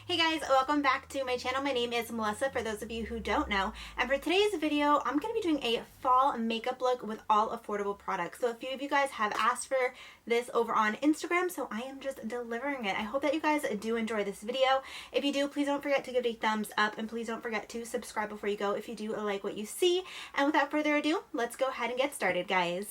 Hey guys, welcome back to my channel. My name is Melissa, for those of you who don't know. And for today's video, I'm going to be doing a fall makeup look with all affordable products. So a few of you guys have asked for this over on Instagram, so I am just delivering it. I hope that you guys do enjoy this video. If you do, please don't forget to give it a thumbs up, and please don't forget to subscribe before you go if you do like what you see. And without further ado, let's go ahead and get started, guys.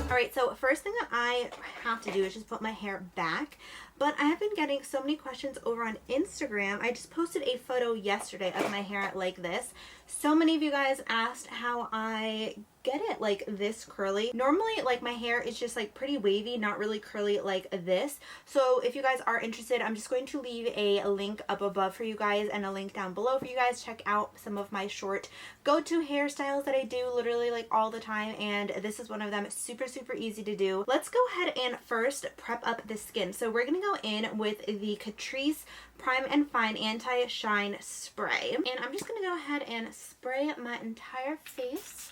Alright, so first thing that I have to do is just put my hair back, but I have been getting so many questions over on Instagram. I just posted a photo yesterday of my hair like this. So many of you guys asked how I get it like this curly. Normally, like, my hair is just like pretty wavy, not really curly like this. So if you guys are interested, I'm just going to leave a link up above for you guys and a link down below for you guys. Check out some of my short go-to hairstyles that I do literally like all the time, and this is one of them. Super easy to do. Let's go ahead and first prep up the skin. So we're gonna go in with the Catrice Prime and Fine Anti-Shine Spray, and I'm just gonna go ahead and spray my entire face.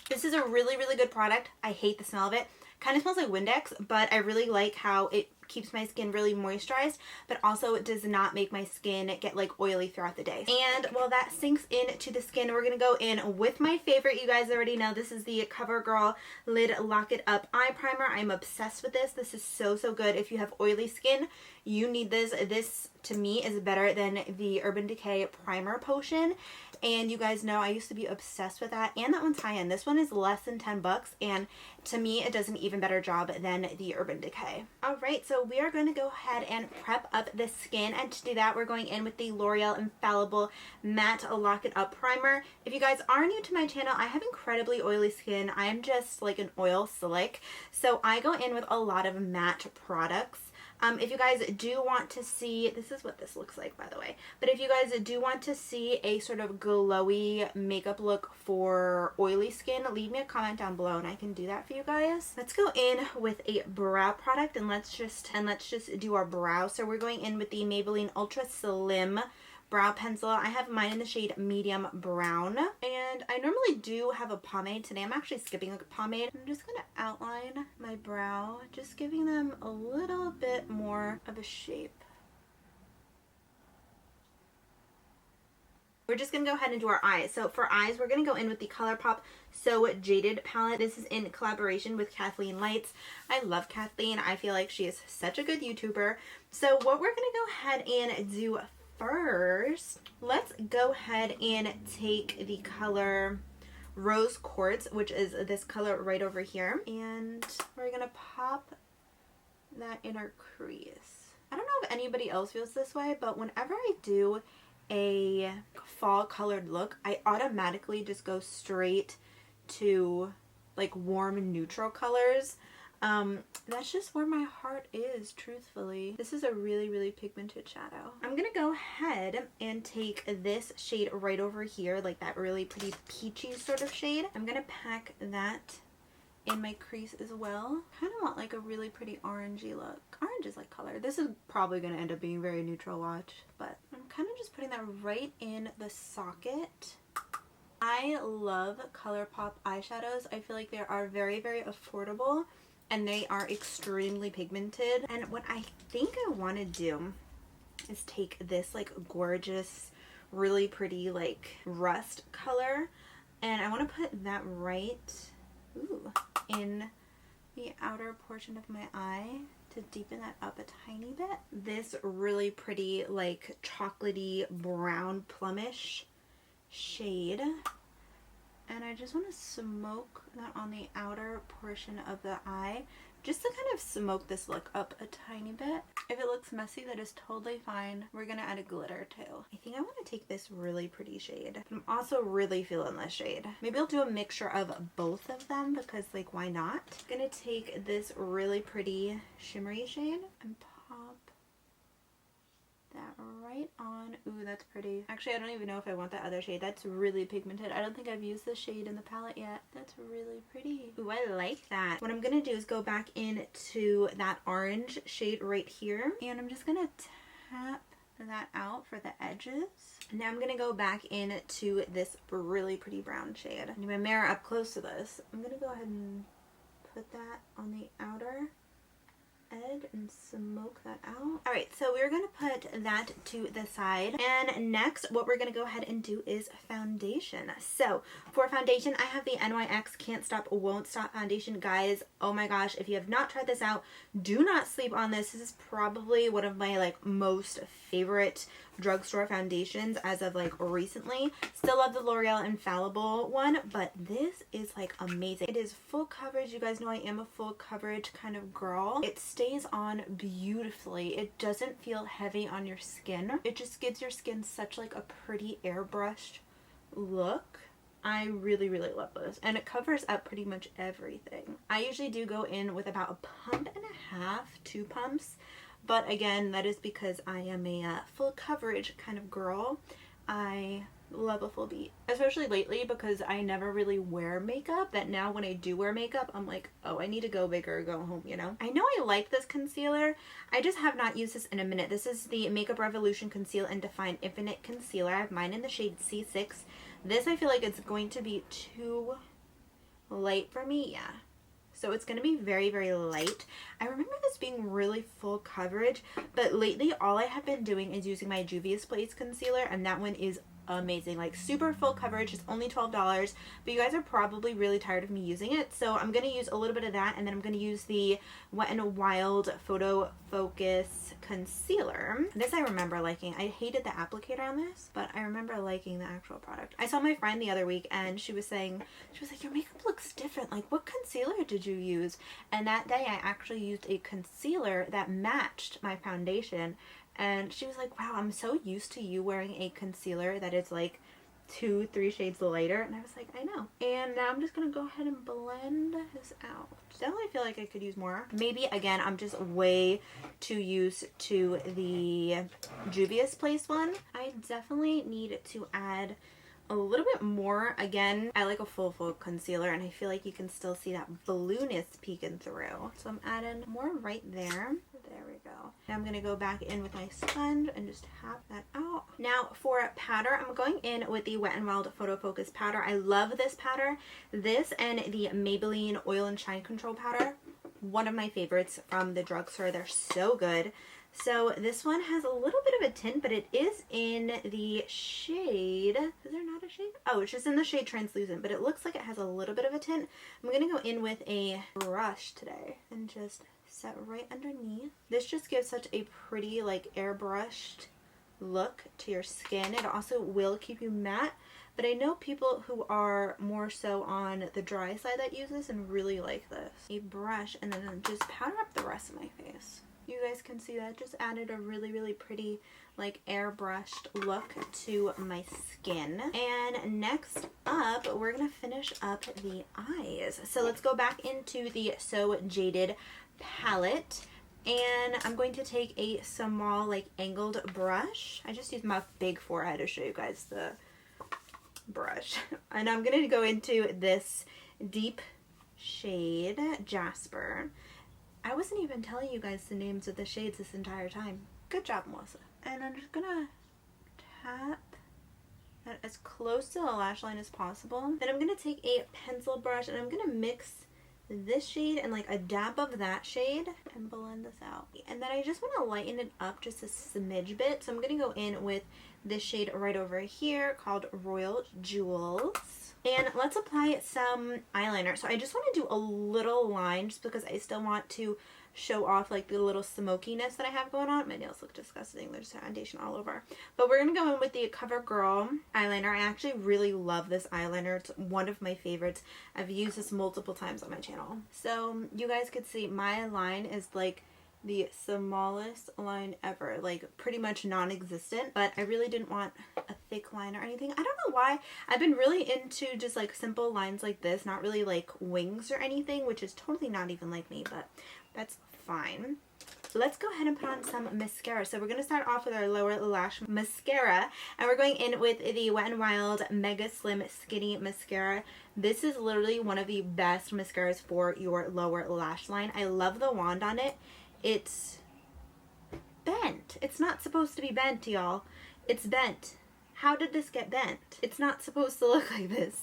This is a really good product. I hate the smell of it. Kind of smells like Windex, but I really like how it keeps my skin really moisturized, but also it does not make my skin get like oily throughout the day. And while that sinks into the skin, we're gonna go in with my favorite. You guys already know this is the CoverGirl Lid Lock It Up Eye Primer. I'm obsessed with this. This is so good. If you have oily skin, you need this. This to me is better than the Urban Decay Primer Potion. And you guys know I used to be obsessed with that, and that one's high-end. This one is less than 10 bucks, and to me it does an even better job than the Urban Decay. Alright, so we are going to go ahead and prep up the skin, and to do that we're going in with the L'Oreal Infallible Matte Lock It Up Primer. If you guys are new to my channel, I have incredibly oily skin. I am just like an oil slick, so I go in with a lot of matte products. If you guys do want to see, this is what this looks like, by the way, but if you guys do want to see a sort of glowy makeup look for oily skin, leave me a comment down below and I can do that for you guys. Let's go in with a brow product, and let's just do our brow. So we're going in with the Maybelline Ultra Slim brow pencil. I have mine in the shade medium brown, and I normally do have a pomade. Today I'm actually skipping a pomade. I'm just gonna outline my brow, just giving them a little bit more of a shape. We're just gonna go ahead and do our eyes. So for eyes, we're gonna go in with the ColourPop So Jaded palette. This is in collaboration with Kathleen Lights. I love Kathleen. I feel like she is such a good YouTuber. So what we're gonna go ahead and do first, let's go ahead and take the color Rose Quartz, which is this color right over here, and we're gonna pop that in our crease. I don't know if anybody else feels this way, but whenever I do a fall colored look, I automatically just go straight to like warm neutral colors. That's just where my heart is, truthfully. This is a really pigmented shadow. I'm gonna go ahead and take this shade right over here, like that really pretty peachy sort of shade. I'm gonna pack that in my crease as well. Kind of want like a really pretty orangey look. Orange is like color. This is probably gonna end up being very neutral, watch, but I'm kind of just putting that right in the socket. I love ColourPop eyeshadows. I feel like they are very affordable, and they are extremely pigmented. And what I think I want to do is take this like gorgeous, really pretty like rust color, and I want to put that right in the outer portion of my eye to deepen that up a tiny bit. This really pretty like chocolatey brown plumish shade, and I just want to smoke that on the outer portion of the eye, just to kind of smoke this look up a tiny bit. If it looks messy, that is totally fine. We're gonna add a glitter too. I think I want to take this really pretty shade, but I'm also really feeling this shade. Maybe I'll do a mixture of both of them, because like, why not? I'm gonna take this really pretty shimmery shade and pop that right on. Ooh, that's pretty. Actually, I don't even know if I want that other shade. That's really pigmented. I don't think I've used this shade in the palette yet. That's really pretty. Ooh, I like that. What I'm gonna do is go back into that orange shade right here, and I'm just gonna tap that out for the edges. Now I'm gonna go back into this really pretty brown shade. I need my mirror up close to this. I'm gonna go ahead and put that on the outer edge and smoke that out. Alright, so we're gonna put that to the side. And next, what we're gonna go ahead and do is foundation. So for foundation, I have the NYX Can't Stop Won't Stop foundation. Guys, oh my gosh, if you have not tried this out, do not sleep on this. This is probably one of my like most favorite drugstore foundations as of like recently. Still love the L'Oreal Infallible one, but this is like amazing. It is full coverage. You guys know I am a full coverage kind of girl. It stays on beautifully. It doesn't feel heavy on your skin. It just gives your skin such like a pretty airbrushed look. I really, really love this, and it covers up pretty much everything. I usually do go in with about a pump and a half, 2 pumps. But again, that is because I am a full coverage kind of girl. I love a full beat, especially lately because I never really wear makeup, that now when I do wear makeup, I'm like, oh, I need to go big or go home, you know? I know I like this concealer. I just have not used this in a minute. This is the Makeup Revolution Conceal and Define Infinite Concealer. I have mine in the shade C6. This, I feel like it's going to be too light for me. Yeah. So it's going to be very, very light. I remember this being really full coverage, but lately all I have been doing is using my Juvia's Place concealer, and that one is amazing. Like super full coverage. It's only $12, but you guys are probably really tired of me using it, so I'm going to use a little bit of that, and then I'm going to use the Wet n Wild Photo Focus Concealer. This I remember liking. I hated the applicator on this, but I remember liking the actual product. I saw my friend the other week, and she was like, your makeup looks different. Like, what concealer did you use? And that day I actually used a concealer that matched my foundation. And she was like, wow, I'm so used to you wearing a concealer that is like 2-3 shades lighter. And I was like, I know. And now I'm just going to go ahead and blend this out. Definitely feel like I could use more. Maybe, again, I'm just way too used to the Juvia's Place one. I definitely need to add a little bit more. Again, I like a full concealer, and I feel like you can still see that blueness peeking through. So I'm adding more right there. There we go. Now I'm going to go back in with my sponge and just tap that out. Now for powder, I'm going in with the Wet n Wild Photo Focus powder. I love this powder. This and the Maybelline Oil and Shine Control powder. One of my favorites from the drugstore. They're so good. So this one has a little bit of a tint, but it is in the shade, is there not a shade? Oh, it's just in the shade Translucent, but it looks like it has a little bit of a tint. I'm going to go in with a brush today and just set right underneath. This just gives such a pretty, like, airbrushed look to your skin. It also will keep you matte, but I know people who are more so on the dry side that use this and really like this. A brush, and then just powder up the rest of my face. You guys can see that just added a really, really pretty, like, airbrushed look to my skin. And next up, we're going to finish up the eyes. So let's go back into the So Jaded palette. And I'm going to take a small, like, angled brush. I just used my big forehead to show you guys the brush. And I'm going to go into this deep shade, Jasper. I wasn't even telling you guys the names of the shades this entire time. Good job, Melissa. And I'm just gonna tap that as close to the lash line as possible. Then I'm gonna take a pencil brush and I'm gonna mix this shade and like a dab of that shade and blend this out. And then I just want to lighten it up just a smidge bit. So I'm gonna go in with this shade right over here called Royal Jewels. And let's apply some eyeliner. So I just want to do a little line just because I still want to show off like the little smokiness that I have going on. My nails look disgusting. There's foundation all over. But we're going to go in with the CoverGirl eyeliner. I actually really love this eyeliner. It's one of my favorites. I've used this multiple times on my channel. So you guys could see my line is like the smallest line ever, like pretty much non-existent, but I really didn't want a thick line or anything. I don't know why. I've been really into just like simple lines like this, not really like wings or anything, which is totally not even like me, but that's fine. Let's go ahead and put on some mascara. So we're going to start off with our lower lash mascara, and we're going in with the Wet n Wild Mega Slim Skinny Mascara. This is literally one of the best mascaras for your lower lash line. I love the wand on it. It's bent. It's not supposed to be bent, y'all. It's bent. How did this get bent? It's not supposed to look like this.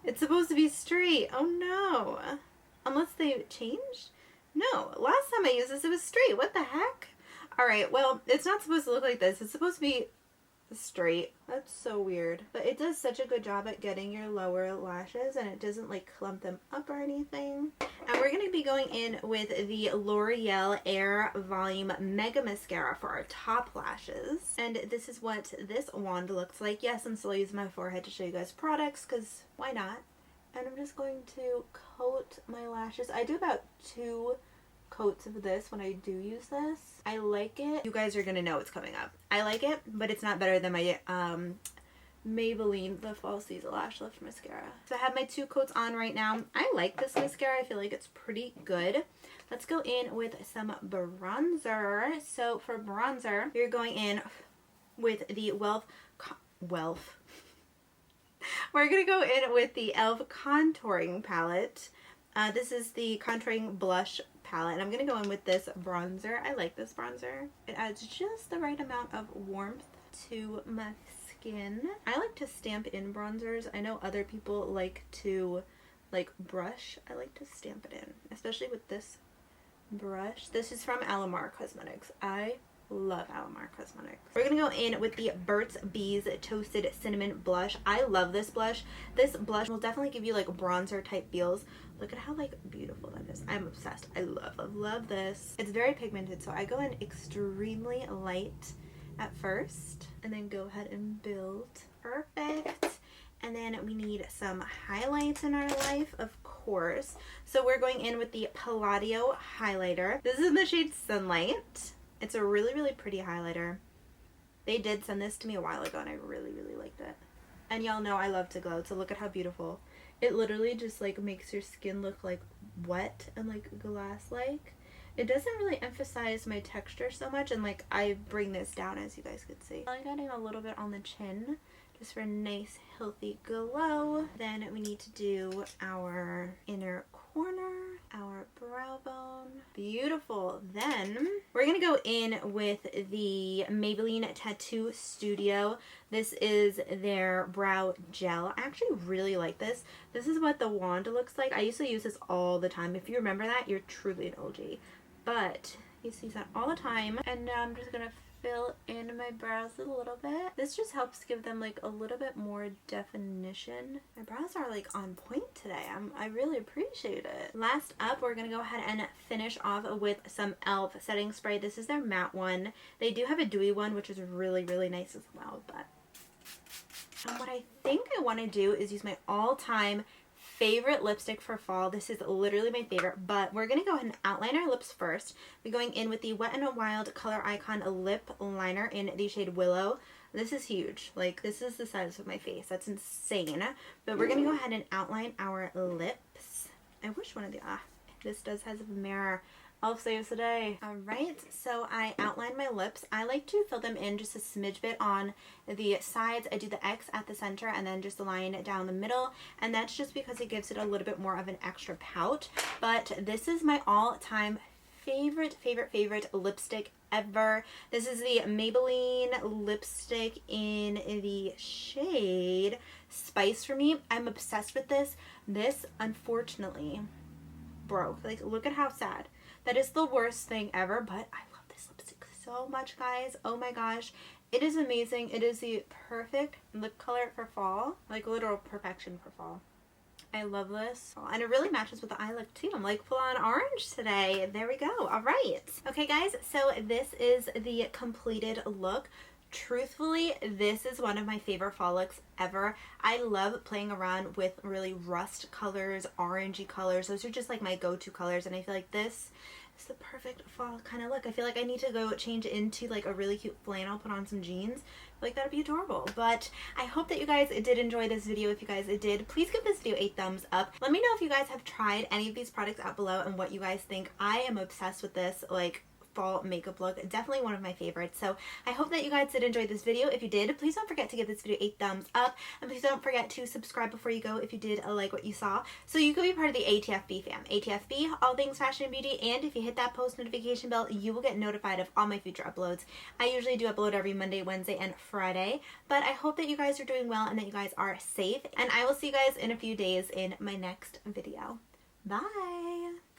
It's supposed to be straight. Oh no. Unless they changed? No. Last time I used this, it was straight. What the heck? Alright, well, it's not supposed to look like this. It's supposed to be straight. That's so weird. But it does such a good job at getting your lower lashes, and it doesn't like clump them up or anything. And we're going to be going in with the L'Oreal Air Volume Mega Mascara for our top lashes. And this is what this wand looks like. Yes, I'm still using my forehead to show you guys products, because why not? And I'm just going to coat my lashes. I do about 2 coats of this when I do use this. I like it. You guys are gonna know it's coming up. I like it, but it's not better than my Maybelline The Falsies Lash Lift Mascara. So I have my 2 coats on right now. I like this mascara. I feel like it's pretty good. Let's go in with some bronzer. So for bronzer, you're going in with the We're gonna go in with the e.l.f. contouring palette. This is the contouring blush palette, and I'm gonna go in with this bronzer. I like this bronzer. It adds just the right amount of warmth to my skin. I like to stamp in bronzers. I know other people like to brush. I like to stamp it in, especially with this brush. This is from Alamar Cosmetics. I love Alamar Cosmetics. We're gonna go in with the Burt's Bees Toasted Cinnamon Blush. I love this blush. This blush will definitely give you like bronzer type feels. Look at how like beautiful that is. I'm obsessed. I love this. It's very pigmented, so I go in extremely light at first and then go ahead and build. Perfect. And then we need some highlights in our life, of course. So we're going in with the Palladio highlighter. This is in the shade Sunlight. It's a really, really pretty highlighter. They did send this to me a while ago, and I really, really liked it. And y'all know I love to glow, so look at how beautiful. It literally just like makes your skin look like wet and like glass-like. It doesn't really emphasize my texture so much, and like I bring this down, as you guys could see. I'm adding a little bit on the chin just for a nice healthy glow. Then we need to do our inner corner, our brow bone. Beautiful. Then we're gonna go in with the Maybelline Tattoo Studio. This is their brow gel. I actually really like this. This is what the wand looks like. I used to use this all the time. If you remember that, you're truly an OG. But I used to use that all the time. And now I'm just gonna fill in my brows a little bit. This just helps give them like a little bit more definition. My brows are like on point today. I really appreciate it. Last up, we're gonna go ahead and finish off with some e.l.f. setting spray. This is their matte one. They do have a dewy one, which is really, really nice as well. But what I think I want to do is use my all-time favorite lipstick for fall. This is literally my favorite, but we're gonna go ahead and outline our lips first. We're going in with the Wet n Wild Color Icon lip liner in the shade Willow. This is huge. Like, this is the size of my face. That's insane. But we're gonna go ahead and outline our lips. I wish one of the this does has a mirror. I'll save the day. Alright, so I outlined my lips. I like to fill them in just a smidge bit on the sides. I do the X at the center and then just a line down the middle. And that's just because it gives it a little bit more of an extra pout. But this is my all-time favorite lipstick ever. This is the Maybelline lipstick in the shade Spice for me. I'm obsessed with this. This, unfortunately, broke. Like, look at how sad. That is the worst thing ever, but I love this lipstick so much, guys. Oh my gosh. It is amazing. It is the perfect lip color for fall. Like, literal perfection for fall. I love this. And it really matches with the eye look, too. I'm like full on orange today. There we go. All right. Okay, guys. So this is the completed look. Truthfully, this is one of my favorite fall looks ever. I love playing around with really rust colors, orangey colors. Those are just like my go-to colors, and I feel like this is the perfect fall kind of look. I feel like I need to go change into like a really cute flannel, put on some jeans. I feel like that would be adorable. But I hope that you guys did enjoy this video. If you guys did, please give this video a thumbs up. Let me know if you guys have tried any of these products out below and what you guys think. I am obsessed with this. Like, fall makeup look. Definitely one of my favorites. So I hope that you guys did enjoy this video. If you did, please don't forget to give this video a thumbs up, and please don't forget to subscribe before you go if you did like what you saw, so you can be part of the ATFB fam. ATFB, all things fashion and beauty, and if you hit that post notification bell, you will get notified of all my future uploads. I usually do upload every Monday, Wednesday, and Friday, but I hope that you guys are doing well and that you guys are safe, and I will see you guys in a few days in my next video. Bye!